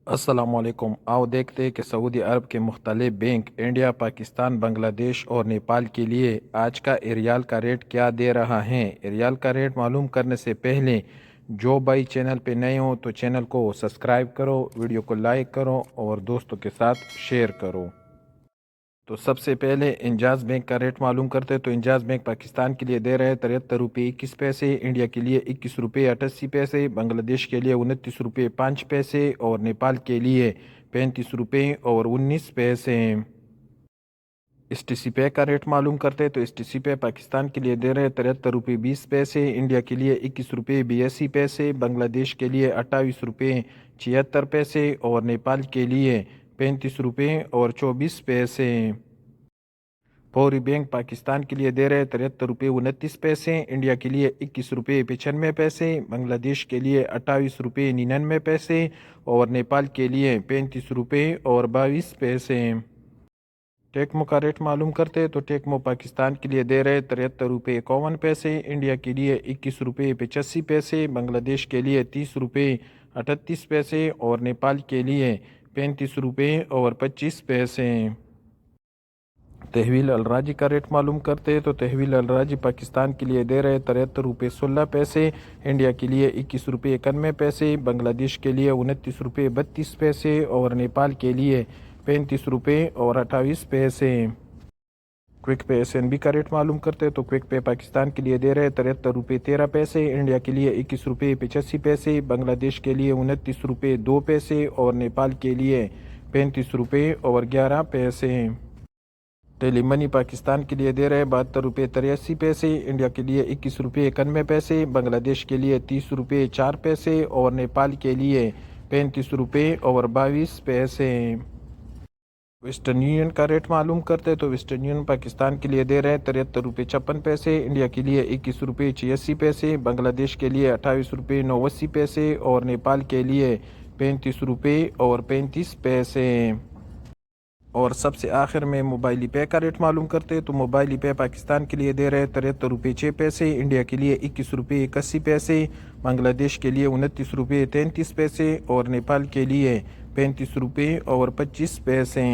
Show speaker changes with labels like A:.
A: السلام علیکم۔ آؤ دیکھتے ہیں کہ سعودی عرب کے مختلف بینک انڈیا، پاکستان، بنگلہ دیش اور نیپال کے لیے آج کا ریال کا ریٹ کیا دے رہا ہے۔ ریال کا ریٹ معلوم کرنے سے پہلے جو بھائی چینل پہ نئے ہوں تو چینل کو سبسکرائب کرو، ویڈیو کو لائک کرو اور دوستوں کے ساتھ شیئر کرو۔ تو سب سے پہلے انجاز بینک کا ریٹ معلوم کرتے تو انجاز بینک پاکستان کے لیے دے رہے 73 روپے 21 پیسے، انڈیا کے لیے 21 روپے 88 پیسے، بنگلہ دیش کے لیے 29 روپے 5 پیسے اور نیپال کے لیے 35 روپے اور 19 پیسے۔ ایس ٹی سی پے کا ریٹ معلوم کرتے تو ایس ٹی سی پے پاکستان کے لیے دے رہے 73 روپے 20 پیسے، انڈیا کے لیے 21 روپے 82 پیسے، بنگلہ دیش کے لیے 28 روپے 76 پیسے اور نیپال کے لیے 35 روپے اور 24 پیسے۔ فوری بینک پاکستان کے لیے دے رہے 73 روپے 29 پیسے، انڈیا کے لیے 21 روپے 95 پیسے، بنگلہ دیش کے لیے 28 روپے 99 پیسے اور نیپال کے لیے 35 روپے اور 22 پیسے۔ ٹیکمو کا ریٹ معلوم کرتے تو ٹیکمو پاکستان کے لیے دے رہے 73 روپے 51 پیسے، انڈیا کے لیے 21 روپے 85 پیسے، بنگلہ دیش کے لیے 30 روپے 38 پیسے اور نیپال کے لیے 35 روپے اور 25 پیسے۔ تحویل الراجی کا ریٹ معلوم کرتے تو تحویل الراجی پاکستان کے لیے دے رہے 73 روپے 16 پیسے، انڈیا کے لیے 21 روپے 91 پیسے، بنگلہ دیش کے لیے 29 روپے 32 پیسے اور نیپال کے لیے 35 روپے اور 28 پیسے۔ Quick pay S N B کا ریٹ معلوم کرتے تو کوئک پے پاکستان کے لیے دے رہے 73 روپے 13 پیسے، انڈیا کے لیے 21 روپے 85 پیسے، بنگلہ دیش کے لیے 29 روپے 2 پیسے اور نیپال کے لیے 35 روپے اور 11 پیسے۔ ٹیلی منی پاکستان کے لیے دے رہے 72 روپے 83 پیسے، انڈیا کے لیے 21 روپے 91 پیسے، بنگلہ دیش کے لیے 30 روپے 4 پیسے اور نیپال کے لیے 35 روپے اور 22 پیسے۔ ویسٹرن یونین کا ریٹ معلوم کرتے تو ویسٹرن یونین پاکستان کے لیے دے رہے 73 روپے 56 پیسے، انڈیا کے لیے 21 روپے 86 پیسے، بنگلہ دیش کے لیے 28 روپے 89 پیسے اور نیپال کے لیے 35 روپے اور 35 پیسے۔ اور سب سے آخر میں موبائل پے کا ریٹ معلوم کرتے تو موبائل پے پاکستان کے لیے دے رہے 73 روپے 6 پیسے، انڈیا کے لیے 21 روپے 81 پیسے، بنگلہ دیش کے لیے 29 روپے 33 پیسے اور نیپال کے لیے 35 روپے اور 25 پیسے۔